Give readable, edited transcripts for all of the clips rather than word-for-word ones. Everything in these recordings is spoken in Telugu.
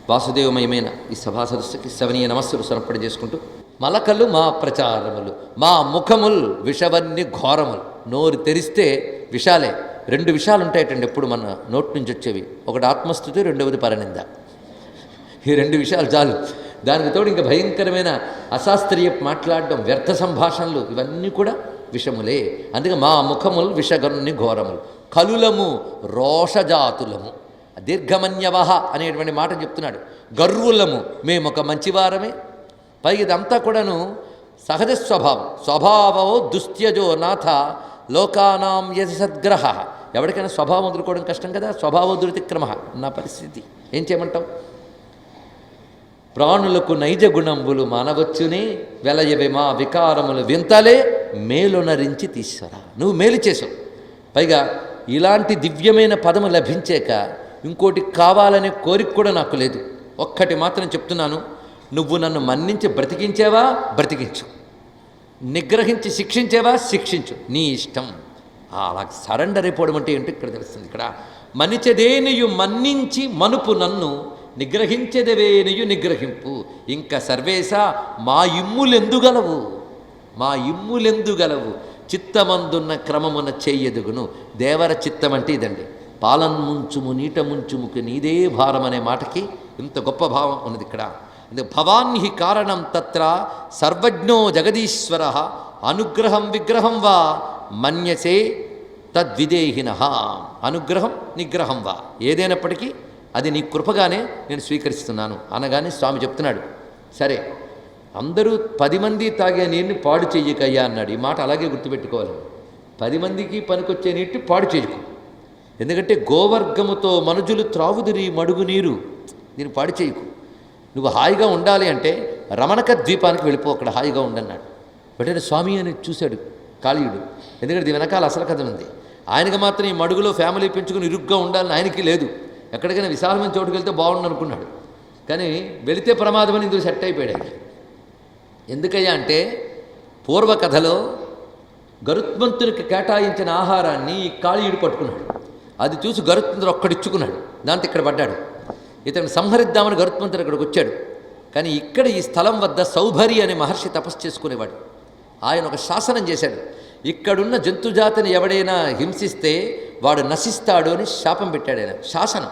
వాసుదేవమయమైన ఈ సభా సదస్సుకి సవనీయ నమస్సులు సమర్పణ చేసుకుంటూ, మలకలు మా ప్రచారములు, మా ముఖముల్ విషవన్ని ఘోరములు. నోరు తెరిస్తే విషాలే. రెండు విషయాలు ఉంటాయటండి ఎప్పుడు మన నోటి నుంచి వచ్చేవి. ఒకటి ఆత్మస్థుతి, రెండవది పరనింద. ఈ రెండు విషయాలు చాలు. దానికి తోడు ఇంకా భయంకరమైన అశాస్త్రీయ మాట్లాడడం, వ్యర్థ సంభాషణలు, ఇవన్నీ కూడా విషములే. అందుకే మా ముఖములు విషగన్ని ఘోరములు. కలులము రోషజాతులము, దీర్ఘమన్యవహ అనేటువంటి మాట చెప్తున్నాడు. గర్వులము, మేమొక మంచివారమే. పైగా ఇదంతా కూడాను సహజ స్వభావం. స్వభావో దుస్త్యజో నాథ లోకానాం యశసద్గ్రహ. ఎవరికైనా స్వభావం వదులుకోవడం కష్టం కదా. స్వభావ దురితిక్రమ నా పరిస్థితి. ఏం చేయమంటావు? ప్రాణులకు నైజ గుణంబులు మానవచ్చునే, వెలయవే మా వికారములు వింతలే మేలునరించి తీశ్వరా. నువ్వు మేలు చేసావు. పైగా ఇలాంటి దివ్యమైన పదము లభించాక ఇంకోటి కావాలనే కోరిక కూడా నాకు లేదు. ఒక్కటి మాత్రం చెప్తున్నాను, నువ్వు నన్ను మన్నించి బ్రతికించేవా బ్రతికించు, నిగ్రహించి శిక్షించేవా శిక్షించు, నీ ఇష్టం. అలా సరెండర్ అయిపోవడం అంటే ఏంటో ఇక్కడ తెలుస్తుంది. ఇక్కడ మనిచెదేనియు మన్నించి మనుపు నన్ను, నిగ్రహించెదవేనియు నిగ్రహింపు. ఇంకా సర్వేశ మా ఇమ్ములెందుగలవు, మా ఇమ్ములెందుగలవు, చిత్తమందున్న క్రమమున చెయ్యదుగును. దేవర చిత్తం అంటే ఇదండి. పాలన్ముంచుము నీట ముంచుముకు నీదే భారం అనే మాటకి ఇంత గొప్ప భావం ఉన్నది ఇక్కడ. భవాన్హి కారణం తత్ర సర్వజ్ఞో జగదీశ్వర, అనుగ్రహం విగ్రహం వా మన్యసే తద్విదేహిన. అనుగ్రహం నిగ్రహం వా ఏదైనప్పటికీ అది నీ కృపగానే నేను స్వీకరిస్తున్నాను అనగానే స్వామి చెప్తున్నాడు, సరే అందరూ 10 మంది తాగే నీరుని పాడు చెయ్యకయ్యా అన్నాడు. ఈ మాట అలాగే గుర్తుపెట్టుకోవాలి. 10 మందికి పనికొచ్చే నీటిని పాడు చేయకు. ఎందుకంటే గోవర్గముతో మనుజులు త్రావుదిరి మడుగు నీరు, దీన్ని పాడు చేయకు. నువ్వు హాయిగా ఉండాలి అంటే రమణక ద్వీపానికి వెళ్ళిపో, అక్కడ హాయిగా ఉండన్నాడు. వెంటనే స్వామి అని చూశాడు కాళీయుడు. ఎందుకంటే దీని వెనకాల అసలు కథ ఉంది. ఆయనకి మాత్రం ఈ మడుగులో ఫ్యామిలీ పెంచుకుని ఇరుగ్గా ఉండాలని ఆయనకి లేదు. ఎక్కడికైనా విశాలమైన చోటుకు వెళ్తే బాగుండు అనుకున్నాడు. కానీ వెళితే ప్రమాదమని ఇందులో సెట్ అయిపోయాడు ఆయన. ఎందుకయ్యా అంటే పూర్వకథలో గరుత్మంతునికి కేటాయించిన ఆహారాన్ని ఈ కాళీయుడు పట్టుకున్నాడు. అది చూసి గరుత్మంతుడు ఒక్కడిచ్చుకున్నాడు. దాంతో ఇక్కడ పడ్డాడు. ఇతను సంహరిద్దామని గరుత్మంతుడు ఇక్కడికి వచ్చాడు. కానీ ఇక్కడ ఈ స్థలం వద్ద సౌభరి అనే మహర్షి తపస్సు చేసుకునేవాడు. ఆయన ఒక శాసనం చేశాడు. ఇక్కడున్న జంతుజాతిని ఎవడైనా హింసిస్తే వాడు నశిస్తాడు అని శాపం పెట్టాడు ఆయన. శాసనం.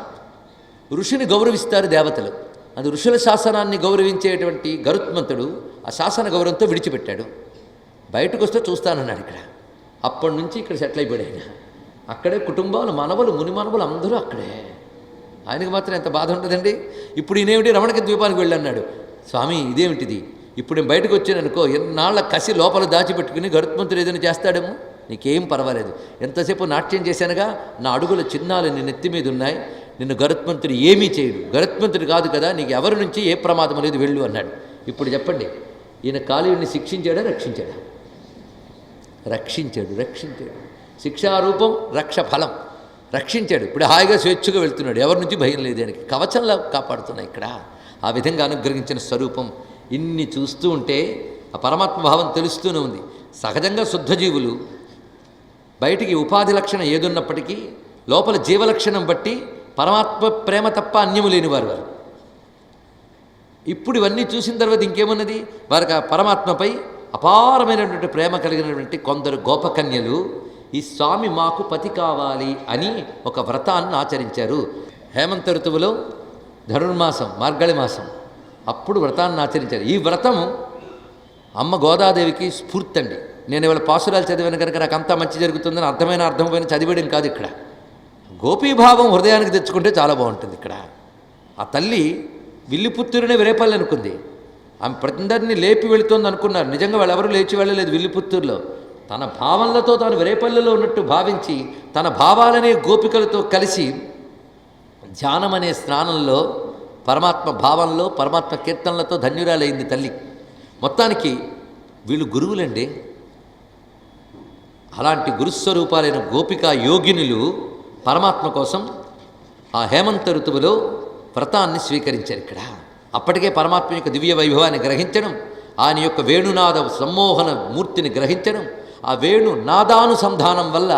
ఋషిని గౌరవిస్తారు దేవతలు. అది ఋషుల శాసనాన్ని గౌరవించేటువంటి గరుత్మంతుడు ఆ శాసన గౌరవంతో విడిచిపెట్టాడు. బయటకు వస్తే చూస్తానన్నాడు ఇక్కడ. అప్పటి నుంచి ఇక్కడ సెటిల్ అయిపోయాడు ఆయన. అక్కడే కుటుంబాలు, మనవలు, ముని మనవలు అందరూ అక్కడే. ఆయనకు మాత్రం ఎంత బాధ ఉంటుందండి. ఇప్పుడు ఈయనేమిటి రమణక ద్వీపానికి వెళ్ళన్నాడు. స్వామి ఇదేమిటిది, ఇప్పుడు నేను బయటకు వచ్చాననుకో ఎన్నాళ్ళ కసి లోపల దాచిపెట్టుకుని గరుత్మంతుడు ఏదైనా చేస్తాడేమో. నీకేం పర్వాలేదు, ఎంతసేపు నాట్యం చేశానుగా, నా అడుగుల చిన్నాలు నీ నెత్తి మీద ఉన్నాయి, నిన్ను గరుత్మంతుడు ఏమీ చేయడు. గరుత్మంతుడు కాదు కదా, నీకు ఎవరి నుంచి ఏ ప్రమాదం లేదు, వెళ్ళు అన్నాడు. ఇప్పుడు చెప్పండి, ఈయన కాళీయుడిని శిక్షించాడా రక్షించాడా? రక్షించాడు. రక్షించాడు. శిక్షారూపం రక్ష ఫలం. రక్షించాడు. ఇప్పుడు హాయిగా స్వేచ్ఛగా వెళ్తున్నాడు. ఎవరి నుంచి భయం లేదు ఆయనకి. కవచంలా కాపాడుతున్నాయి ఇక్కడ. ఆ విధంగా అనుగ్రహించిన స్వరూపం. ఇన్ని చూస్తూ ఉంటే ఆ పరమాత్మ భావం తెలుస్తూనే ఉంది. సహజంగా శుద్ధజీవులు బయటికి ఉపాధి లక్షణం ఏదున్నప్పటికీ లోపల జీవలక్షణం బట్టి పరమాత్మ ప్రేమ తప్ప అన్యము లేనివారు వారు. ఇప్పుడు ఇవన్నీ చూసిన తర్వాత ఇంకేమున్నది? వారికి ఆ పరమాత్మపై అపారమైనటువంటి ప్రేమ కలిగినటువంటి కొందరు గోపకన్యలు ఈ స్వామి మాకు పతి కావాలి అని ఒక వ్రతాన్ని ఆచరించారు. హేమంత ఋతువులో ధనుర్మాసం, మార్గళి మాసం అప్పుడు వ్రతాన్ని ఆచరించారు. ఈ వ్రతం అమ్మ గోదాదేవికి స్ఫూర్తి అండి. నేను ఇవాళ పాసురాలు చదివాను కనుక నాకు అంతా మంచి జరుగుతుందని అర్థమైపోయిన చదివేయడం కాదు. ఇక్కడ గోపీభావం హృదయానికి తెచ్చుకుంటే చాలా బాగుంటుంది. ఇక్కడ ఆ తల్లి విల్లిపుత్తూరునే విరేపల్లి అనుకుంది. ఆమె ప్రతిందరినీ లేపి వెళుతుంది అనుకున్నారు. నిజంగా వాళ్ళెవరూ లేచి వెళ్ళలేదు విల్లిపుత్తూరులో. తన భావనలతో తాను విరేపల్లిలో ఉన్నట్టు భావించి తన భావాలనే గోపికలతో కలిసి ధ్యానం అనే స్నానంలో పరమాత్మ భావంలో పరమాత్మ కీర్తనలతో ధన్యురాలైంది తల్లి. మొత్తానికి వీళ్ళు గురువులండి. అలాంటి గురుస్వరూపాలైన గోపికా యోగినులు పరమాత్మ కోసం ఆ హేమంత ఋతువులో వ్రతాన్ని స్వీకరించారు. ఇక్కడ అప్పటికే పరమాత్మ యొక్క దివ్య వైభవాన్ని గ్రహించడం, ఆయన యొక్క వేణునాద సమ్మోహన మూర్తిని గ్రహించడం, ఆ వేణు నాదానుసంధానం వల్ల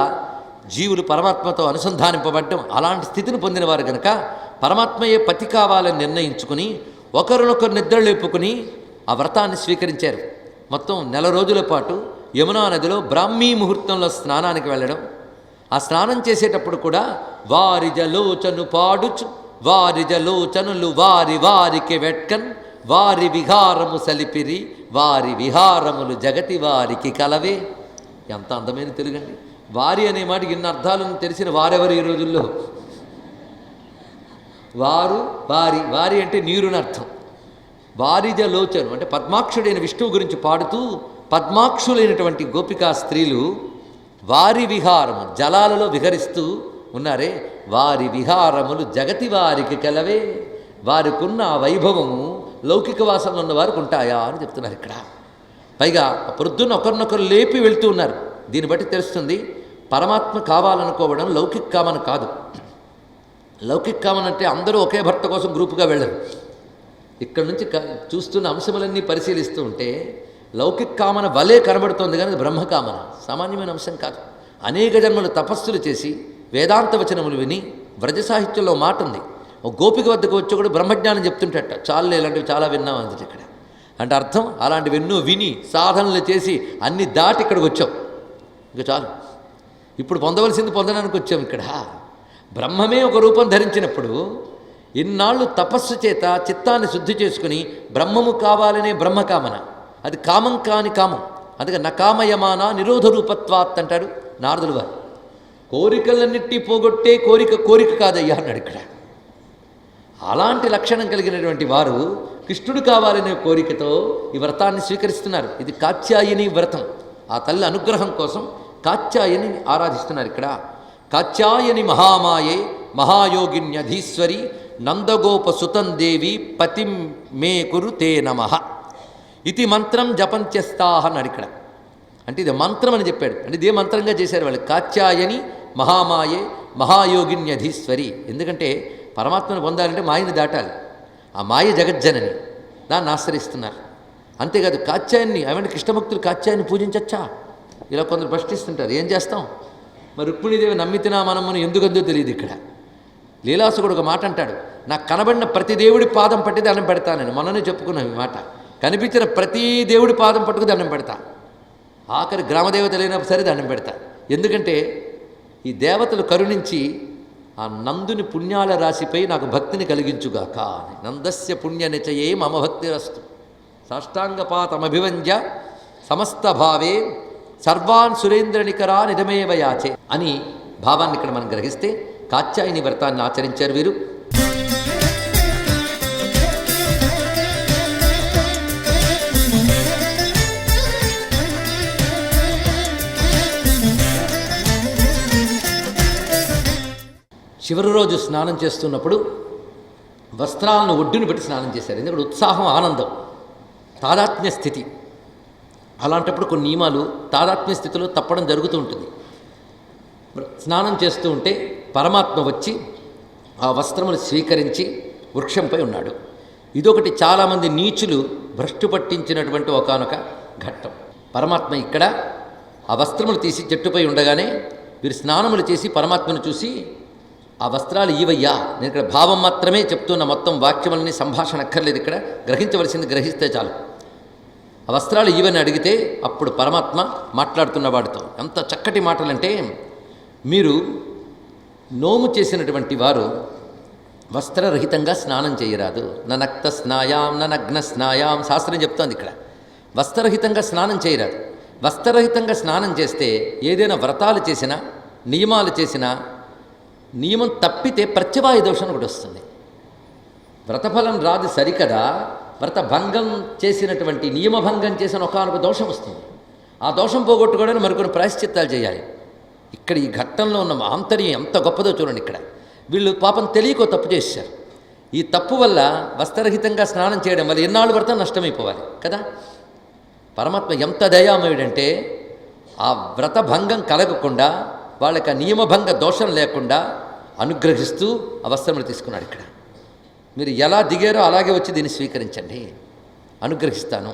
జీవులు పరమాత్మతో అనుసంధానింపబడ్డం అలాంటి స్థితిని పొందినవారు గనక పరమాత్మయే పతి కావాలని నిర్ణయించుకుని ఒకరినొకరు నిద్రలేపుకుని ఆ వ్రతాన్ని స్వీకరించారు. మొత్తం 4 రోజుల పాటు యమునా నదిలో బ్రాహ్మీ ముహూర్తంలో స్నానానికి వెళ్ళడం, ఆ స్నానం చేసేటప్పుడు కూడా వారిజలోచను పాడుచు వారిజలోచనులు వారి వారికి వెట్కన్ వారి విహారము సలిపిరి వారి విహారములు జగతి వారికి కలవే. ఎంత అందమైన తెలుగండి. వారి అనే మాటకి ఇన్ని అర్థాలను తెలిసిన వారెవరు ఈ రోజుల్లో? వారు వారి వారి అంటే నీరుని అర్థం. వారిజలోచను అంటే పద్మాక్షుడైన విష్ణువు గురించి పాడుతూ పద్మాక్షులైనటువంటి గోపికా స్త్రీలు వారి విహారము జలాలలో విహరిస్తూ ఉన్నారే, వారి విహారములు జగతి వారికి కలవే. వారికున్న ఆ వైభవము లౌకిక వాసనలో ఉన్న వారికి ఉంటాయా అని చెప్తున్నారు ఇక్కడ. పైగా ప్రొద్దున ఒకరినొకరు లేపి వెళ్తూ ఉన్నారు. దీన్ని బట్టి తెలుస్తుంది పరమాత్మ కావాలనుకోవడం లౌకిక కామన కాదు. లౌకిక కామన అంటే అందరూ ఒకే భర్త కోసం గ్రూపుగా వెళ్ళరు. ఇక్కడ నుంచి చూస్తున్న అంశములన్నీ పరిశీలిస్తూ ఉంటే లౌకిక కామన వలే కనబడుతోంది, కానీ అది బ్రహ్మకామన, సామాన్యమైన అంశం కాదు. అనేక జన్మలు తపస్సులు చేసి వేదాంత వచనములు విని వ్రజ సాహిత్యంలో మాట ఉంది, ఒక గోపిక వద్దకు వచ్చి కూడా బ్రహ్మజ్ఞానం చెప్తుంటట. చాలు ఇలాంటివి చాలా విన్నాం అందులో ఇక్కడ. అంటే అర్థం అలాంటివి ఎన్నో విని సాధనలు చేసి అన్ని దాటి ఇక్కడికి వచ్చాం, ఇంకా చాలు. ఇప్పుడు పొందవలసింది పొందడానికి వచ్చాం. ఇక్కడ బ్రహ్మమే ఒక రూపం ధరించినప్పుడు ఇన్నాళ్ళు తపస్సు చేత చిత్తాన్ని శుద్ధి చేసుకుని బ్రహ్మము కావాలనే బ్రహ్మకామన, అది కామం కాని కామం. అందుకే నకామయమాన నిరోధ రూపత్వాత్ అంటాడు నారదులు వారు. కోరికలన్నిటి పోగొట్టే కోరిక కాదయ్యా అన్నాడు ఇక్కడ. అలాంటి లక్షణం కలిగినటువంటి వారు కృష్ణుడు కావాలనే కోరికతో ఈ వ్రతాన్ని స్వీకరిస్తున్నారు. ఇది కాత్యాయని వ్రతం. ఆ తల్లి అనుగ్రహం కోసం కాత్యాయని ఆరాధిస్తున్నారు ఇక్కడ. కాత్యాయని మహామాయే మహాయోగిన్యధీశ్వరి నందగోప సుతం దేవి పతిం మే కురు తే నమః ఇది మంత్రం జపంత్యస్తాహ అన్నాడు ఇక్కడ. అంటే ఇది మంత్రం అని చెప్పాడు. అంటే ఇదే మంత్రంగా చేశారు వాళ్ళు. కాత్యాయని మహామాయే మహాయోగిన్యధీశ్వరి. ఎందుకంటే పరమాత్మను పొందాలంటే మాయని దాటాలి. ఆ మాయ జగజ్జనని, దాన్ని ఆశ్రయిస్తున్నారు. అంతేకాదు కాత్యాయన్ని ఏమంటే కృష్ణభక్తులు కాత్యాయన్ని పూజించచ్చా? ఇలా కొందరు ప్రశ్నిస్తుంటారు. ఏం చేస్తాం మరి? రుక్మిణీదేవి నమ్మితినా మనమును ఎందుకందో తెలియదు ఇక్కడ. లీలాసుకుడు ఒక మాట అంటాడు, నాకు కనబడిన ప్రతి దేవుడి పాదం పట్టి దండం పెడతానని. మొన్ననే చెప్పుకున్నాం ఈ మాట. కనిపించిన ప్రతి దేవుడి పాదం పట్టుకు దండం పెడతా, ఆఖరి గ్రామదేవత లేనప్పుడు సరే దండం పెడతా. ఎందుకంటే ఈ దేవతలు కరుణించి ఆ నందుని పుణ్యాల రాశిపై నాకు భక్తిని కలిగించుగాక అని. నందస్య పుణ్య నిచయే మమ భక్తిరస్తు సాష్టాంగపాతమభివంజ సమస్త భావే సర్వాన్ సురేంద్ర నికరా నిజమేవ యాచే అని భావాన్ని ఇక్కడ మనం గ్రహిస్తే కాత్యాయని వ్రతాన్ని ఆచరించారు వీరు. చివరి రోజు స్నానం చేస్తున్నప్పుడు వస్త్రాలను ఒడ్డును పెట్టి స్నానం చేశారు. ఎందుకంటే ఉత్సాహం, ఆనందం, తాదాత్మ్య స్థితి. అలాంటప్పుడు కొన్ని నియమాలు తాదాత్మ్య స్థితిలో తప్పడం జరుగుతూ ఉంటుంది. స్నానం చేస్తూ ఉంటే పరమాత్మ వచ్చి ఆ వస్త్రములు స్వీకరించి వృక్షంపై ఉన్నాడు. ఇదొకటి చాలామంది నీచులు భ్రష్టు పట్టించినటువంటి ఒకానొక ఘట్టం. పరమాత్మ ఇక్కడ ఆ వస్త్రములు తీసి చెట్టుపై ఉండగానే వీరు స్నానములు చేసి పరమాత్మను చూసి ఆ వస్త్రాలు ఇవయ్యా. నేను ఇక్కడ భావం మాత్రమే చెప్తున్న, మొత్తం వాక్యములని సంభాషణ అక్కర్లేదు. ఇక్కడ గ్రహించవలసింది గ్రహిస్తే చాలు. ఆ వస్త్రాలు ఇవని అడిగితే అప్పుడు పరమాత్మ మాట్లాడుతున్న వాడితో ఎంత చక్కటి మాటలంటే, మీరు నోము చేసినటువంటి వారు వస్త్రరహితంగా స్నానం చేయరాదు. నక్త స్నాయాం నగ్న స్నాయాం శాస్త్రం చెప్తోంది ఇక్కడ. వస్త్రరహితంగా స్నానం చేయరాదు. వస్త్రరహితంగా స్నానం చేస్తే ఏదైనా వ్రతాలు చేసినా నియమాలు చేసినా నియమం తప్పితే ప్రత్యవాయ దోషం ఒకటి వస్తుంది. వ్రతఫలం రాదు సరికదా, వ్రత భంగం చేసినటువంటి నియమభంగం చేసిన ఒకానొక దోషం వస్తుంది. ఆ దోషం పోగొట్టుకోవడానికి మరికొన్ని ప్రాయశ్చిత్తాలు చేయాలి. ఇక్కడ ఈ ఘట్టంలో ఉన్న ఆంతర్యం ఎంత గొప్పదో చూడండి. ఇక్కడ వీళ్ళు పాపం తెలియకో తప్పు చేశారు. ఈ తప్పు వల్ల వస్త్రరహితంగా స్నానం చేయడం వల్ల ఎన్నాళ్ళు వ్రతం నష్టమైపోవాలి కదా. పరమాత్మ ఎంత దయామయుడంటే ఆ వ్రత భంగం కలగకుండా వాళ్ళకి ఆ నియమభంగ దోషం లేకుండా అనుగ్రహిస్తూ ఆ వస్త్రములు తీసుకున్నాడు. ఇక్కడ మీరు ఎలా దిగారో అలాగే వచ్చి దీన్ని స్వీకరించండి, అనుగ్రహిస్తాను,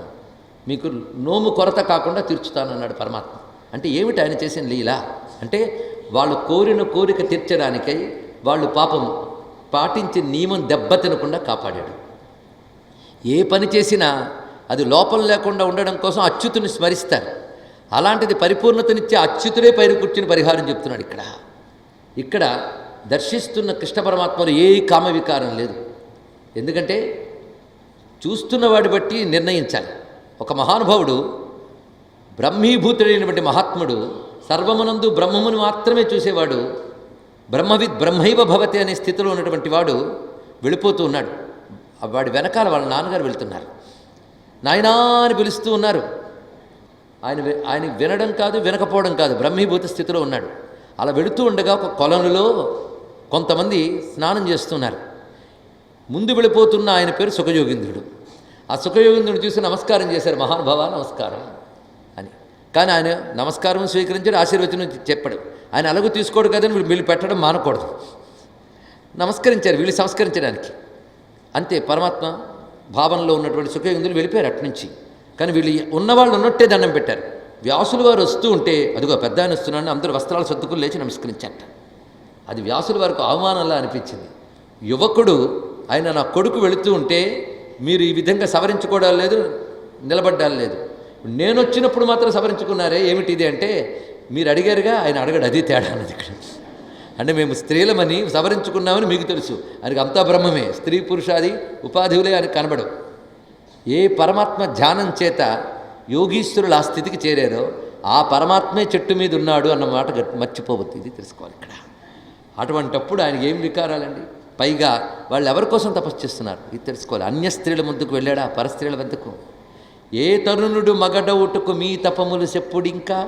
మీకు నోము కొరత కాకుండా తీర్చుతాను అన్నాడు పరమాత్మ. అంటే ఏమిటి ఆయన చేసిన లీల అంటే, వాళ్ళు కోరిన కోరిక తీర్చడానికై వాళ్ళు పాపం పాటించిన నియమం దెబ్బతినకుండా కాపాడాడు. ఏ పని చేసినా అది లోపం లేకుండా ఉండడం కోసం అచ్యుతుని స్మరిస్తారు. అలాంటిది పరిపూర్ణతనిచ్చే అచ్యుతుడే పైన కూర్చుని పరిహారం చెప్తున్నాడు. ఇక్కడ దర్శిస్తున్న కృష్ణ పరమాత్మలో ఏ కామ వికారం లేదు. ఎందుకంటే చూస్తున్నవాడి బట్టి నిర్ణయించాలి. ఒక మహానుభావుడు బ్రహ్మీభూతుడైనటువంటి మహాత్ముడు సర్వమునందు బ్రహ్మమును మాత్రమే చూసేవాడు, బ్రహ్మవిద్ బ్రహ్మైవ భవతి అనే స్థితిలో ఉన్నటువంటి వాడు వెళ్ళిపోతూ ఉన్నాడు. వాడి వెనకాల వాళ్ళ నాన్నగారు వెళుతున్నారు. నాయనా అని పిలుస్తూ ఉన్నారు. ఆయన వినడం కాదు, వినకపోవడం కాదు, బ్రహ్మీభూత స్థితిలో ఉన్నాడు. అలా వెళుతూ ఉండగా ఒక కొలనులో కొంతమంది స్నానం చేస్తున్నారు. ముందు వెళ్ళిపోతున్న ఆయన పేరు సుఖయోగీంద్రుడు. ఆ సుఖయోగీంద్రుడు చూసి నమస్కారం చేశారు, మహానుభావ నమస్కారం అని. కానీ ఆయన నమస్కారం స్వీకరించాడు, ఆశీర్వచనం చెప్పాడు. ఆయన అలాగూ తీసుకోడు కదని వీళ్ళు పెట్టడం మానకూడదు. నమస్కరించారు వీళ్ళు సంస్కరించడానికి. అంతే, పరమాత్మ భావనలో ఉన్నటువంటి సుఖయోగీంద్రులు వెళ్ళిపోయారు అట్నుంచి. కానీ వీళ్ళు ఉన్నవాళ్ళు ఉన్నట్టే దండం పెట్టారు. వ్యాసులు వారు వస్తూ ఉంటే అదిగో పెద్ద ఆయన వస్తున్నాడని అందరూ వస్త్రాలు సర్దుకుని లేచి నమస్కరించారట. అది వ్యాసుల వారికి అవమానంలా అనిపించింది. యువకుడు ఆయన నా కొడుకు వెళుతూ ఉంటే మీరు ఈ విధంగా సవరించుకోవడం లేదు, నిలబడ్డాలు లేదు. నేను వచ్చినప్పుడు మాత్రం సవరించుకున్నారే ఏమిటిది అంటే, మీరు అడిగారుగా, ఆయన అడగడు, అది తేడా అన్నది ఇక్కడ. అంటే మేము స్త్రీలమని సవరించుకున్నామని మీకు తెలుసు, ఆయనకి అంతా బ్రహ్మమే, స్త్రీ పురుషాది ఉపాధివులే ఆయనకు కనబడవు. ఏ పరమాత్మ ధ్యానం చేత యోగీశ్వరులు ఆ స్థితికి చేరారో ఆ పరమాత్మే చెట్టు మీద ఉన్నాడు అన్న మాట మర్చిపోవద్దు. ఇది తెలుసుకోవాలి ఇక్కడ. అటువంటప్పుడు ఆయనకి ఏం వికారాలండి? పైగా వాళ్ళు ఎవరి కోసం తపస్సు చేస్తున్నారు ఇది తెలుసుకోవాలి. అన్య స్త్రీల ముందుకు వెళ్ళాడా, పరస్త్రీల వద్దకు? ఏ తరుణుడు మగడవుటకు మీ తపములు చెప్పుడింకా?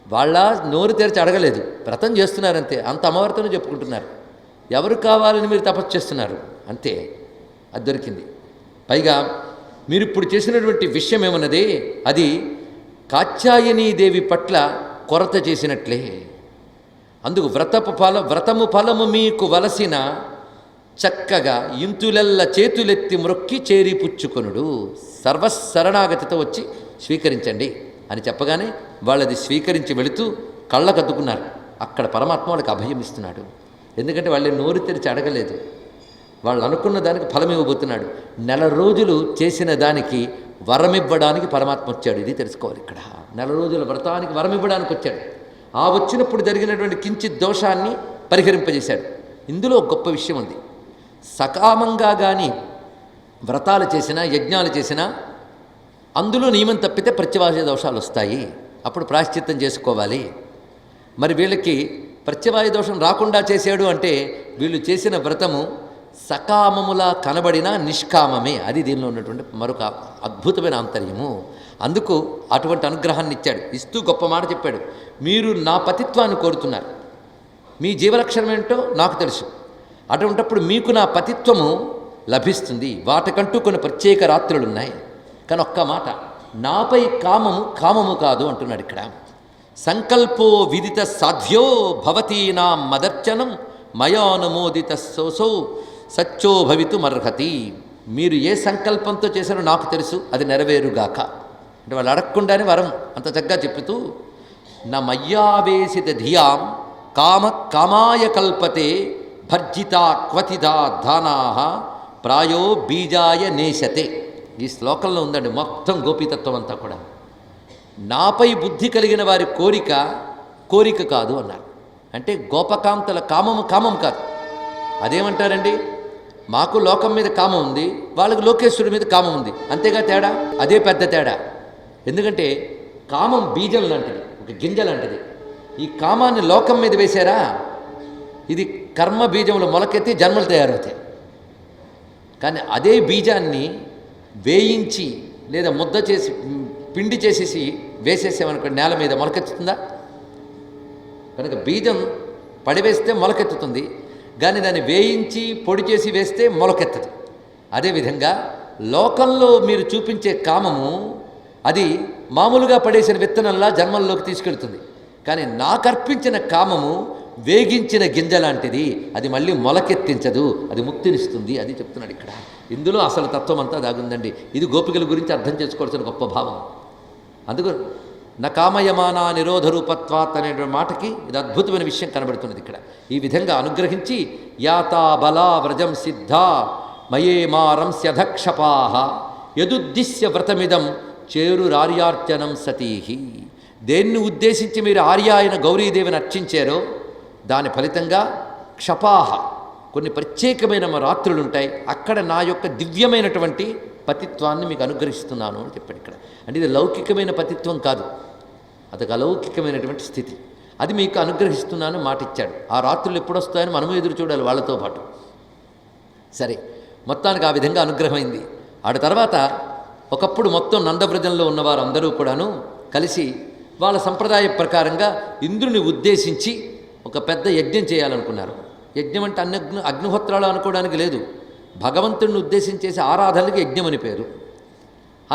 వాళ్ళ నోరు తెరిచి అడగలేదు, వ్రతం చేస్తున్నారంతే, అంత అమవర్తను చెప్పుకుంటున్నారు. ఎవరు కావాలని మీరు తపస్సు చేస్తున్నారు అంతే, అది దొరికింది. పైగా మీరు ఇప్పుడు చేసినటువంటి విషయం ఏమన్నది, అది కాత్యాయనీదేవి పట్ల కొరత చేసినట్లే. అందుకు వ్రతము ఫలము మీకు వలసిన చక్కగా ఇంతులెల్ల చేతులెత్తి మ్రొక్కి చేరిపుచ్చుకొనుడు, సర్వశరణాగతితో వచ్చి స్వీకరించండి అని చెప్పగానే వాళ్ళది స్వీకరించి వెళుతూ కళ్ళకద్దుకున్నారు. అక్కడ పరమాత్మ వాళ్ళకి అభయం ఇస్తున్నాడు. ఎందుకంటే వాళ్ళని నోరు తెరిచి అడగలేదు, వాళ్ళు అనుకున్న దానికి ఫలం ఇవ్వబోతున్నాడు. నెల రోజులు చేసిన దానికి వరమివ్వడానికి పరమాత్మ వచ్చాడు. ఇది తెలుసుకోవాలి ఇక్కడ. నెల రోజుల వ్రతానికి వరమివ్వడానికి వచ్చాడు. ఆ వచ్చినప్పుడు జరిగినటువంటి కించిత్ దోషాన్ని పరిహరింపజేశాడు. ఇందులో గొప్ప విషయం ఉంది. సకామంగా కానీ వ్రతాలు చేసినా యజ్ఞాలు చేసినా అందులో నియమం తప్పితే ప్రత్యవాయ దోషాలు వస్తాయి. అప్పుడు ప్రాయశ్చిత్తం చేసుకోవాలి. మరి వీళ్ళకి ప్రత్యవాయ దోషం రాకుండా చేశాడు అంటే వీళ్ళు చేసిన వ్రతము సకామములా కనబడినా నిష్కామమే. అది దీనిలో ఉన్నటువంటి మరొక అద్భుతమైన ఆంతర్యము. అందుకు అటువంటి అనుగ్రహాన్ని ఇచ్చాడు. ఇస్తూ గొప్ప మాట చెప్పాడు, మీరు నా పతిత్వాన్ని కోరుతున్నారు, మీ జీవలక్షణం ఏంటో నాకు తెలుసు, అటువంటప్పుడు మీకు నా పతిత్వము లభిస్తుంది. వాటికంటూ కొన్ని ప్రత్యేక రాత్రులు ఉన్నాయి. కానీ ఒక్క మాట, నాపై కామము కాదు అంటున్నాడు ఇక్కడ. సంకల్పో విదిత సాధ్యో భవతీనా మదర్చనం మయానుమోదిత సోసౌ సత్యో భవితుమర్హతి. మీరు ఏ సంకల్పంతో చేశారో నాకు తెలుసు, అది నెరవేరుగాక. అంటే వాళ్ళు అడగకుండానే వరం అంత చక్కగా చెప్తూ, నా మయ్యావేశిత ధియాం కామాయ కల్పతే భర్జితా క్వతిదా ధానా ప్రాయో బీజాయ నేశతే. ఈ శ్లోకంలో ఉందండి మొత్తం గోపీతత్వం అంతా కూడా. నాపై బుద్ధి కలిగిన వారి కోరిక కాదు అన్నారు. అంటే గోపకాంతల కామం కాదు. అదేమంటారండి, మాకు లోకం మీద కామం ఉంది, వాళ్ళకి లోకేశ్వరుడి మీద కామం ఉంది, అంతేగా తేడా. అదే పెద్ద తేడా. ఎందుకంటే కామం బీజం లాంటిది, ఒక గింజ లాంటిది. ఈ కామాన్ని లోకం మీద వేశారా, ఇది కర్మ బీజంలో మొలకెత్తి జన్మలు తయారవుతాయి. కానీ అదే బీజాన్ని వేయించి లేదా ముద్ద చేసి పిండి చేసేసి వేసేసామనుకోండి, నేల మీద మొలకెత్తుతుందా? కనుక బీజం పడివేస్తే మొలకెత్తుతుంది, కానీ దాన్ని వేయించి పొడి చేసి వేస్తే మొలకెత్తదు. అదేవిధంగా లోకంలో మీరు చూపించే కామము అది మామూలుగా పడేసిన విత్తనంలా జన్మల్లోకి తీసుకెళ్తుంది. కానీ నాకర్పించిన కామము వేగించిన గింజ లాంటిది, అది మళ్ళీ మొలకెత్తించదు, అది ముక్తినిస్తుంది. అది చెప్తున్నాడు ఇక్కడ. ఇందులో అసలు తత్వం అంతా దాగుందండి. ఇది గోపికల గురించి అర్థం చేసుకోవాల్సిన గొప్ప భావం. అందుకు నకామయమానా నిరోధ రూపత్వాత్ అనే మాటకి ఇది అద్భుతమైన విషయం కనబడుతున్నది ఇక్కడ. ఈ విధంగా అనుగ్రహించి యాతా బలా వ్రజం సిద్ధా మయేమారంస్యధక్షపాహ యదుద్దిశ్య వ్రతమిదం చేరురార్యార్చనం సతీహి. దేన్ని ఉద్దేశించి మీరు ఆర్య అయిన గౌరీదేవిని అర్చించారో దాని ఫలితంగా క్షపాహ కొన్ని ప్రత్యేకమైన రాత్రులు ఉంటాయి, అక్కడ నా యొక్క దివ్యమైనటువంటి పతిత్వాన్ని మీకు అనుగ్రహిస్తున్నాను అని చెప్పాడు ఇక్కడ. అంటే ఇది లౌకికమైన పతిత్వం కాదు, అదొక అలౌకికమైనటువంటి స్థితి. అది మీకు అనుగ్రహిస్తున్నాను మాట ఇచ్చాడు. ఆ రాత్రులు ఎప్పుడు వస్తాయని మనము ఎదురు చూడాలి వాళ్ళతో పాటు. సరే, మొత్తానికి ఆ విధంగా అనుగ్రహమైంది. ఆడ తర్వాత ఒకప్పుడు మొత్తం నందవ్రజంలో ఉన్నవారు అందరూ కూడాను కలిసి వాళ్ళ సంప్రదాయ ప్రకారంగా ఇంద్రుని ఉద్దేశించి ఒక పెద్ద యజ్ఞం చేయాలనుకున్నారు. యజ్ఞం అంటే అగ్నిహోత్రాలు అనుకోవడానికి లేదు, భగవంతుడిని ఉద్దేశించేసి ఆరాధనకి యజ్ఞం అని పేరు.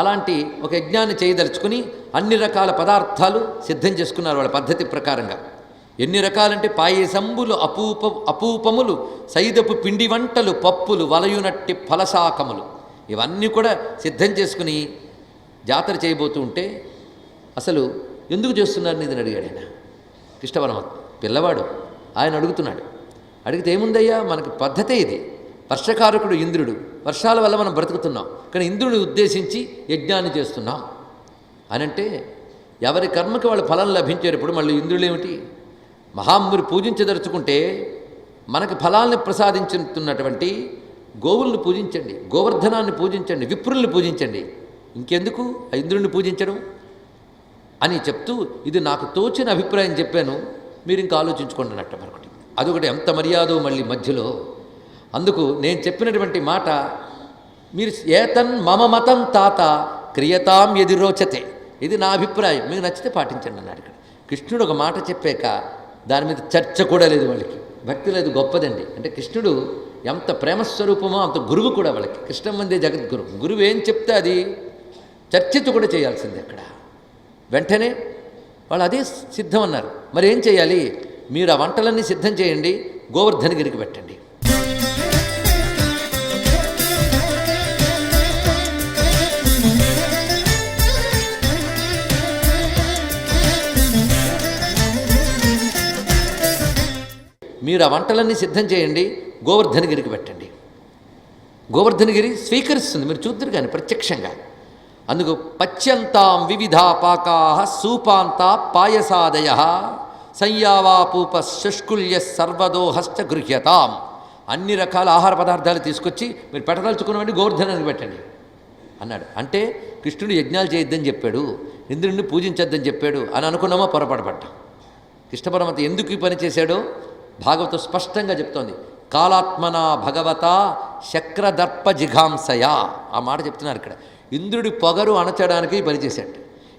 అలాంటి ఒక యజ్ఞాన్ని చేయదలుచుకుని అన్ని రకాల పదార్థాలు సిద్ధం చేసుకున్నారు వాళ్ళ పద్ధతి ప్రకారంగా. ఎన్ని రకాలంటే పాయసంబులు అపూపములు సైదపు పిండి వంటలు పప్పులు వలయునట్టి ఫలశాకములు ఇవన్నీ కూడా సిద్ధం చేసుకుని జాతర చేయబోతూ ఉంటే అసలు ఎందుకు చేస్తున్నారని ఇది అడిగాడు ఆయన. కృష్ణ పరమాత్మ పిల్లవాడు ఆయన అడుగుతున్నాడు. అడిగితే ఏముందయ్యా, మనకు పద్ధతే ఇది. వర్షకారకుడు ఇంద్రుడు, వర్షాల వల్ల మనం బ్రతుకుతున్నాం, కానీ ఇంద్రుడిని ఉద్దేశించి యజ్ఞాన్ని చేస్తున్నాం అని అంటే ఎవరి కర్మకి వాళ్ళు ఫలం లభించేటప్పుడు మళ్ళీ ఇంద్రుడు ఏమిటి? మహాముని పూజించదలుచుకుంటే మనకి ఫలాల్ని ప్రసాదించుతున్నటువంటి గోవుల్ని పూజించండి, గోవర్ధనాన్ని పూజించండి, విప్రుల్ని పూజించండి, ఇంకెందుకు ఆ ఇంద్రుడిని పూజించడం అని చెప్తూ ఇది నాకు తోచిన అభిప్రాయం చెప్పాను, మీరు ఇంకా ఆలోచించుకోండి అన్నట్టు మరొకటి. అదొకటి ఎంత మర్యాదో మళ్ళీ మధ్యలో. అందుకు నేను చెప్పినటువంటి మాట మీరు ఏతన్ మమ మతం తాత క్రియతాం ఎది రోచతే, ఇది నా అభిప్రాయం, మీకు నచ్చితే పాటించండి అన్నాడు ఇక్కడ. కృష్ణుడు ఒక మాట చెప్పాక దాని మీద చర్చ కూడా లేదు వాళ్ళకి. భక్తి లేదు, గొప్పదండి. అంటే కృష్ణుడు ఎంత ప్రేమస్వరూపమో అంత గురువు కూడా వాళ్ళకి. కృష్ణం వందే జగద్గురు. గురువు ఏం చెప్తే అది చర్చిత కూడా చేయాల్సిందే అక్కడ. వెంటనే వాళ్ళు అదే సిద్ధం అన్నారు. మరి ఏం చేయాలి? మీరు ఆ వంటలన్నీ సిద్ధం చేయండి, గోవర్ధనగిరికి పెట్టండి. మీరు ఆ వంటలన్నీ సిద్ధం చేయండి, గోవర్ధనగిరికి పెట్టండి. గోవర్ధనగిరి స్వీకరిస్తుంది, మీరు చూద్దరు కానీ ప్రత్యక్షంగా. అందుకు పచ్యంతాం వివిధా పాకా సూపాంత పాయసాదయ సంయావాపూప శుష్కుల్య సర్వదోహశ్చ గృహ్యతాం. అన్ని రకాల ఆహార పదార్థాలు తీసుకొచ్చి మీరు పెట్టదలుచుకున్నవండి గోవర్ధనానికి పెట్టండి అన్నాడు. అంటే కృష్ణుడు యజ్ఞాలు చేయొద్దని చెప్పాడు, ఇంద్రుడిని పూజించొద్దని చెప్పాడు అని అనుకున్నామో పొరపాటుపడ్డాం. కృష్ణ పరమాత్మ ఎందుకు ఈ పని చేశాడో భాగవతం స్పష్టంగా చెప్తోంది. కాలాత్మన భగవత శక్రదర్ప జిఘాంసయా, ఆ మాట చెప్తున్నారు ఇక్కడ. ఇంద్రుడి పొగరు అణచడానికి పనిచేశాడు.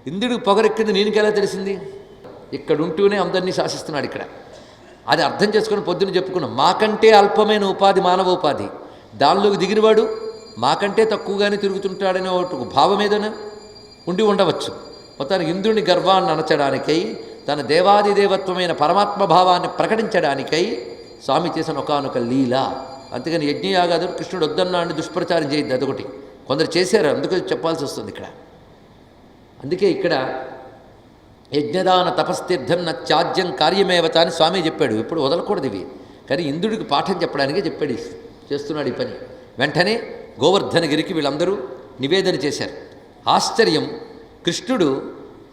ఇంద్రుడికి పొగరెక్కింది నేనుకెలా తెలిసింది? ఇక్కడ ఉంటూనే అందరినీ శాసిస్తున్నాడు ఇక్కడ. అది అర్థం చేసుకుని పొద్దున్న చెప్పుకున్నాం. మాకంటే అల్పమైన ఉపాధి మానవ ఉపాధి, దానిలోకి దిగినవాడు మాకంటే తక్కువగానే తిరుగుతుంటాడనే ఒక భావం ఏదైనా ఉండి ఉండవచ్చు. మొత్తానికి ఇంద్రుని గర్వాన్ని అణచడానికై, తన దేవాదిదేవత్వమైన పరమాత్మ భావాన్ని ప్రకటించడానికై స్వామి చేసిన ఒకానొక లీల. అంతేగాని యజ్ఞయాగాదులు కృష్ణుడు వద్దన్నాన్ని దుష్ప్రచారం చేయద్దు, అదొకటి. కొందరు చేశారు, అందుకే చెప్పాల్సి వస్తుంది ఇక్కడ. అందుకే ఇక్కడ యజ్ఞదాన తపస్తీర్థం నత్యాజ్యం కార్యమేవత అని స్వామి చెప్పాడు. ఇప్పుడు వదలకూడదు ఇవి, కానీ ఇంద్రుడికి పాఠం చెప్పడానికే చెప్పాడు, చేస్తున్నాడు ఈ పని. వెంటనే గోవర్ధనగిరికి వీళ్ళందరూ నివేదన చేశారు. ఆశ్చర్యం, కృష్ణుడు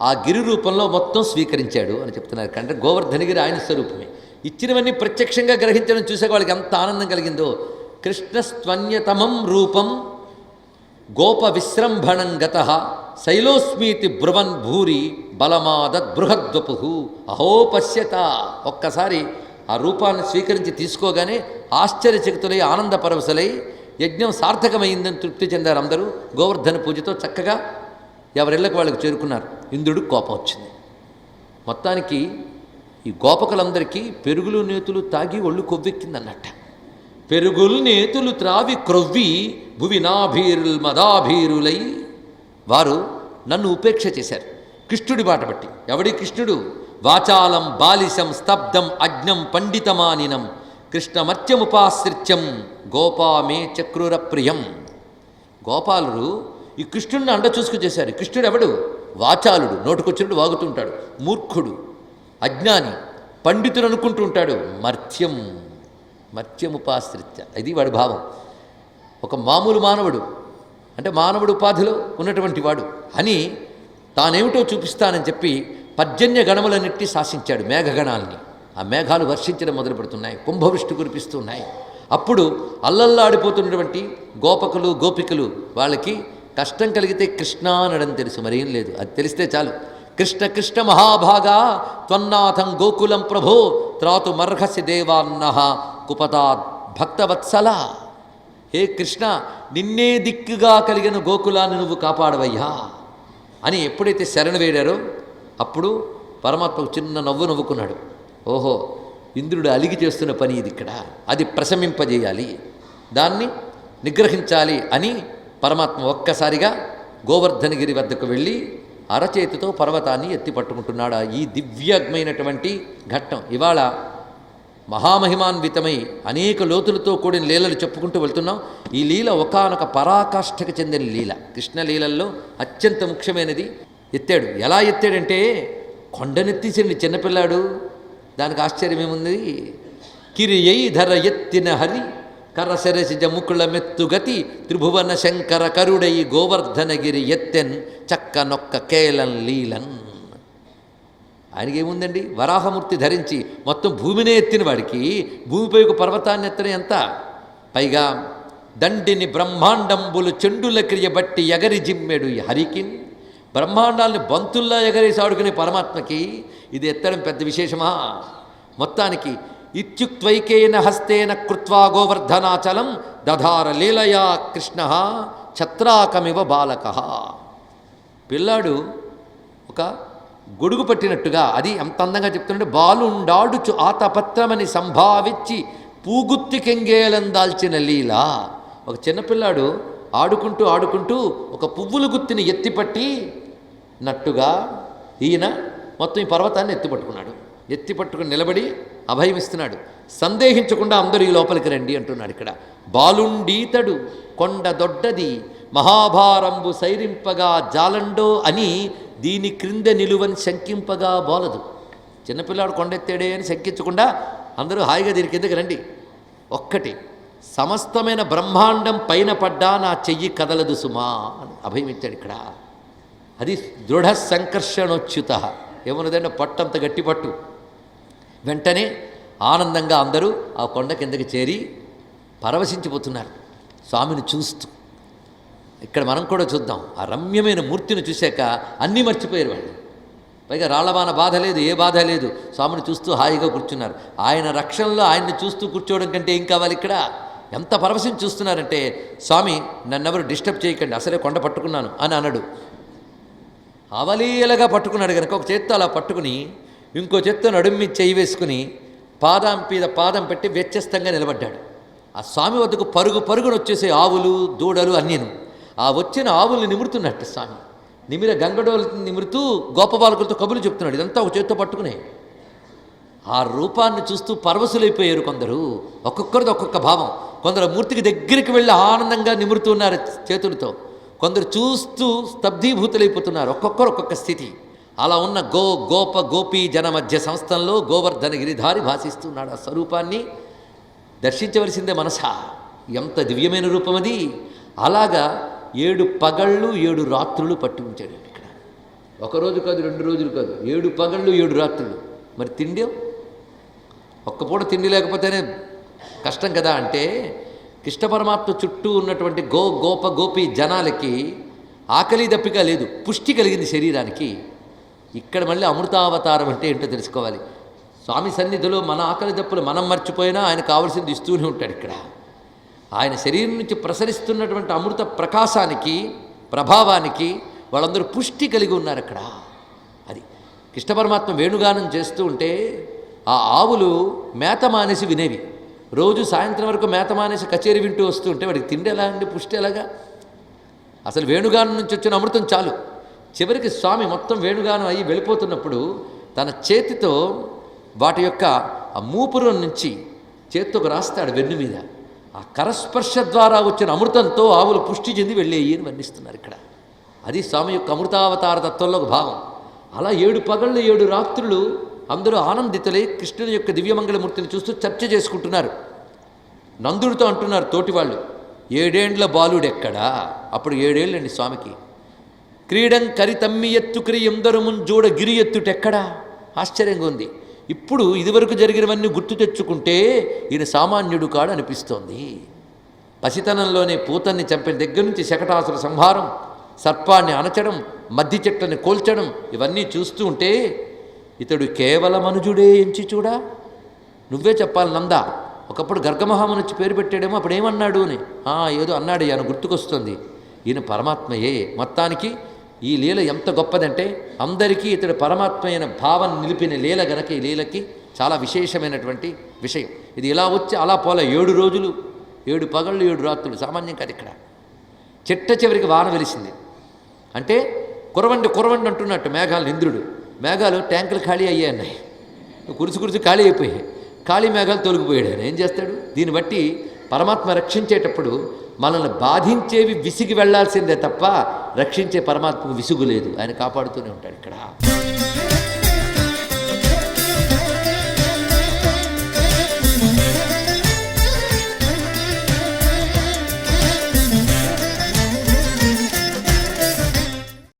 ఆ గిరి రూపంలో మొత్తం స్వీకరించాడు అని చెప్తున్నారు. అంటే గోవర్ధనగిరి ఆయన స్వరూపమే. ఇచ్చినవన్నీ ప్రత్యక్షంగా గ్రహించడం చూసాక వాళ్ళకి ఎంత ఆనందం కలిగిందో. కృష్ణస్త్వన్యతమం రూపం గోప విశ్రంభణం గత శైలోస్మీతి బ్రువన్ భూరి బలమాదత్ బృహద్వపు అహో పశ్యత. ఒక్కసారి ఆ రూపాన్ని స్వీకరించి తీసుకోగానే ఆశ్చర్యచకితులై ఆనందపరవశులై యజ్ఞం సార్థకమైందని తృప్తి చెందారు అందరూ. గోవర్ధన పూజతో చక్కగా ఎవరిళ్ళకి వాళ్ళకి చేరుకున్నారు. ఇంద్రుడికి కోపం వచ్చింది. మొత్తానికి ఈ గోపకులందరికీ పెరుగులు నేతులు తాగి ఒళ్ళు కొవ్వెక్కిందన్నట్ట. పెరుగులు నేతులు త్రావి క్రొవ్వి భువి నాభీరుల్ మదాభీరులై వారు నన్ను ఉపేక్ష చేశారు కృష్ణుడి బాట బట్టి. ఎవడి కృష్ణుడు? వాచాలం బాలిశం స్తబ్దం అజ్ఞం పండితమానినం కృష్ణమర్త్యముపాశ్రిత్యం గోపామే చక్రూర ప్రియం. గోపాలురు ఈ కృష్ణుడిని అండ చూసుకు చేశారు. కృష్ణుడు ఎవడు? వాచాలుడు, నోటుకొచ్చినట్టు వాగుతుంటాడు, మూర్ఖుడు, అజ్ఞాని, పండితుడు అనుకుంటూ ఉంటాడు, మర్త్యముపాశ్రిత్య, ఇది వాడి భావం. ఒక మామూలు మానవుడు అంటే మానవుడు ఉపాధిలో ఉన్నటువంటి వాడు అని తానేమిటో చూపిస్తానని చెప్పి పర్జన్య గణములన్నిటి శాసించాడు, మేఘగణాలని. ఆ మేఘాలు వర్షించడం మొదలు పెడుతున్నాయి, కుంభవృష్టి కురిపిస్తున్నాయి. అప్పుడు అల్లల్లాడిపోతున్నటువంటి గోపకులు గోపికలు, వాళ్ళకి కష్టం కలిగితే కృష్ణ అనడం తెలుసు, మరేం లేదు, అది తెలిస్తే చాలు. కృష్ణ కృష్ణ మహాభాగా త్వన్నాథం గోకులం ప్రభో త్రాతు మర్హసి దేవాన్న కుపతాత్ భక్తవత్సల. హే కృష్ణ, నిన్నే దిక్కుగా కలిగిన గోకులాన్ని నువ్వు కాపాడవయ్యా అని ఎప్పుడైతే శరణు వేడారో అప్పుడు పరమాత్మ చిన్న నవ్వు నవ్వుకున్నాడు. ఓహో, ఇంద్రుడు అలిగి చేస్తున్న పని ఇది, ఇక్కడ అది ప్రశమింపజేయాలి, దాన్ని నిగ్రహించాలి అని పరమాత్మ ఒక్కసారిగా గోవర్ధనగిరి వద్దకు వెళ్ళి అరచేతితో పర్వతాన్ని ఎత్తి పట్టుకుంటున్నాడు. ఈ దివ్యమైనటువంటి ఘట్టం ఇవాళ మహామహిమాన్వితమై అనేక లోతులతో కూడిన లీలలు చెప్పుకుంటూ వెళ్తున్నాం. ఈ లీల ఒకానొక పరాకాష్ఠకు చెందిన లీల. కృష్ణలీలల్లో అత్యంత ముఖ్యమైనది ఎత్తాడు. ఎలా ఎత్తాడంటే కొండనెత్తిసిండి చిన్నపిల్లాడు, దానికి ఆశ్చర్యమేముంది. కిరియై ధర ఎత్తిన హరి కరసరసిజ ముకుళ మెత్తుగతి త్రిభువన శంకర కరుడై గోవర్ధనగిరి ఎత్తెన్ చక్క నొక్క కేలం లీలన్. ఆయనకేముందండి, వరాహమూర్తి ధరించి మొత్తం భూమినే ఎత్తిన వాడికి భూమిపై ఒక పర్వతాన్ని ఎత్తడం ఎంత. పైగా దండిని బ్రహ్మాండంబులు చెండుల క్రియ బట్టి ఎగరి జిమ్మెడు హరికిన్. బ్రహ్మాండాల్ని బంతుల్లా ఎగరేసి ఆడుకునే పరమాత్మకి ఇది ఎత్తడం పెద్ద విశేషమా. మొత్తానికి ఇత్యుక్త్వైకేన హస్తేన కృత్వా గోవర్ధనాచలం దధార లీలయా కృష్ణ ఛత్రాకమివ బాలక. పిల్లాడు ఒక గొడుగు పట్టినట్టుగా, అది ఎంత అందంగా చెప్తుంటే, బాలుండాడుచు ఆతపత్రమని సంభావించి పూగుత్తికెంగేలం దాల్చిన లీల. ఒక చిన్నపిల్లాడు ఆడుకుంటూ ఆడుకుంటూ ఒక పువ్వుల గుత్తిని ఎత్తిపట్టి నట్టుగా ఈయన మొత్తం ఈ పర్వతాన్ని ఎత్తిపట్టుకున్నాడు. ఎత్తిపట్టుకుని నిలబడి అభయమిస్తున్నాడు. సందేహించకుండా అందరూ ఈ లోపలికి రండి అంటున్నాడు. ఇక్కడ బాలుండీతడు కొండ దొడ్డది మహాభారంబు సైరింపగా జాలండో అని దీని క్రింద నిలువని శంకింపగా బోలదు. చిన్నపిల్లాడు కొండెత్తాడే అని శంకించకుండా అందరూ హాయిగా దీని కిందకి రండి. ఒక్కటి, సమస్తమైన బ్రహ్మాండం పైన పడ్డా నా చెయ్యి కదలదు సుమా అని అభయమిచ్చాడు ఇక్కడ. అది దృఢ సంకర్షణోచ్యుత. ఏమన్నదంటే పట్టంత గట్టి పట్టు. వెంటనే ఆనందంగా అందరూ ఆ కొండ కిందకి చేరి పరవశించిపోతున్నారు స్వామిని చూస్తూ. ఇక్కడ మనం కూడా చూద్దాం, ఆ రమ్యమైన మూర్తిని చూశాక అన్నీ మర్చిపోయారు వాళ్ళు. పైగా రాళ్లవాన బాధ లేదు, ఏ బాధ లేదు, స్వామిని చూస్తూ హాయిగా కూర్చున్నారు. ఆయన రక్షణలో ఆయన్ని చూస్తూ కూర్చోవడం కంటే ఏం కావాలి. ఇక్కడ ఎంత పరవశించి చూస్తున్నారంటే, స్వామి నన్నెవరు డిస్టర్బ్ చేయకండి, అసలే కొండ పట్టుకున్నాను అని అన్నాడు. అవలీలగా పట్టుకున్నాడు కనుక ఒక చేత్తో అలా పట్టుకుని ఇంకో చేత్తో నడుమ్మి చేయి వేసుకుని పాదం మీద పాదం పెట్టి వ్యత్యస్తంగా నిలబడ్డాడు. ఆ స్వామి వద్దకు పరుగు పరుగును వచ్చేసే ఆవులు దూడలు అన్నీను. ఆ వచ్చిన ఆవుల్ని నిమురుతున్నట్టు స్వామి నిమిర గంగడోలు నిమురుతూ గోపబాలకులతో కబులు చెప్తున్నాడు. ఇదంతా ఒక చేత్తో పట్టుకునే. ఆ రూపాన్ని చూస్తూ పరవశులైపోయారు కొందరు. ఒక్కొక్కరిది ఒక్కొక్క భావం. కొందరు మూర్తికి దగ్గరికి వెళ్ళి ఆనందంగా నిమురుతున్నారు చేతులతో, కొందరు చూస్తూ స్తబ్ధీభూతులైపోతున్నారు. ఒక్కొక్కరు ఒక్కొక్క స్థితి. అలా ఉన్న గోప గోపీ జన మధ్య సంస్థల్లో గోవర్ధన గిరిధారి భాషిస్తున్నాడు. ఆ స్వరూపాన్ని దర్శించవలసిందే మనసా. ఎంత దివ్యమైన రూపం అది. అలాగా 7 పగళ్ళు 7 రాత్రులు పట్టి ఉంచాడు ఇక్కడ. ఒకరోజు కాదు, 2 రోజులు కాదు, 7 పగళ్ళు 7 రాత్రులు. మరి తిండి, ఒక్కపూట తిండి లేకపోతేనే కష్టం కదా. అంటే కృష్ణ పరమాత్మ చుట్టూ ఉన్నటువంటి గోప గోపి జనాలకి ఆకలి దప్పిక లేదు, పుష్టి కలిగింది శరీరానికి. ఇక్కడ మళ్ళీ అమృతావతారం అంటే ఏంటో తెలుసుకోవాలి. స్వామి సన్నిధిలో మన ఆకలి దప్పులు మనం మర్చిపోయినా ఆయన కావలసింది ఇస్తూనే ఉంటాడు. ఇక్కడ ఆయన శరీరం నుంచి ప్రసరిస్తున్నటువంటి అమృత ప్రకాశానికి ప్రభావానికి వాళ్ళందరూ పుష్టి కలిగి ఉన్నారు అక్కడ. అది కృష్ణ పరమాత్మ వేణుగానం చేస్తూ ఉంటే ఆ ఆవులు మేత మానేసి వినేవి. రోజు సాయంత్రం వరకు మేత మానేసి కచేరీ వింటూ వస్తూ ఉంటే వాడికి తిండి ఎలా అండి, పుష్టి ఎలాగా? అసలు వేణుగానం నుంచి వచ్చిన అమృతం చాలు. చివరికి స్వామి మొత్తం వేణుగానం అయ్యి వెళ్ళిపోతున్నప్పుడు తన చేతితో వాటి యొక్క ఆ మూపురం నుంచి చేత్తో రాస్తాడు వెన్ను మీద. ఆ కరస్పర్శ ద్వారా వచ్చిన అమృతంతో ఆవులు పుష్టి చెంది వెళ్ళేయి అని వర్ణిస్తున్నారు ఇక్కడ. అది స్వామి యొక్క అమృతావతార తత్వంలో ఒక భాగం. అలా 7 పగళ్ళు 7 రాత్రులు అందరూ ఆనందితులై కృష్ణుని యొక్క దివ్యమంగళమూర్తిని చూస్తూ చర్చ చేసుకుంటున్నారు. నందుడితో అంటున్నారు తోటి వాళ్ళు, 7 ఏండ్ల బాలుడెక్కడా? అప్పుడు 7 ఏళ్ళండి స్వామికి. క్రీడం కరితమ్మి ఎత్తు క్రియందరముంజూడ గిరి ఎత్తుటెక్కడా? ఆశ్చర్యంగా ఉంది. ఇప్పుడు ఇదివరకు జరిగినవన్నీ గుర్తు తెచ్చుకుంటే ఈయన సామాన్యుడు కాడు అనిపిస్తోంది. పసితనంలోనే పూతన్ని చంపిన దగ్గర నుంచి శకటాసుర సంహారం, సర్పాన్ని అణచడం, మద్ది చెట్లని కోల్చడం, ఇవన్నీ చూస్తూ ఉంటే ఇతడు కేవలం మనుజుడే ఎంచి చూడా. నువ్వే చెప్పాలి నందా. ఒకప్పుడు గర్గమహాముని వచ్చి పేరు పెట్టాడేమో, అప్పుడు ఏమన్నాడు అని. ఏదో అన్నాడు ఆయన గుర్తుకొస్తుంది. ఈయన పరమాత్మయే. మొత్తానికి ఈ లీల ఎంత గొప్పదంటే అందరికీ ఇతడు పరమాత్మ అయిన భావం నిలిపిన లీల గనక ఈ లీలకి చాలా విశేషమైనటువంటి విషయం. ఇది ఇలా వచ్చి అలా పోలే. 7 రోజులు 7 పగళ్ళు 7 రాత్రులు సామాన్యం కాదు. ఇక్కడ చిట్ట చివరికి వాన వెలిసింది. అంటే కురవండి కురవండి అంటున్నట్టు మేఘాలు ఇంద్రుడు. మేఘాలు ట్యాంకులు ఖాళీ అయ్యాయి, కురుసు ఖాళీ అయిపోయాయి. ఖాళీ మేఘాలు తొలగిపోయాడు. ఆయన ఏం చేస్తాడు? దీన్ని బట్టి పరమాత్మ రక్షించేటప్పుడు మనల్ని బాధించేవి విసిగి వెళ్లాల్సిందే తప్ప రక్షించే పరమాత్మకు విసుగు లేదు. ఆయన కాపాడుతూనే ఉంటాడు ఇక్కడ.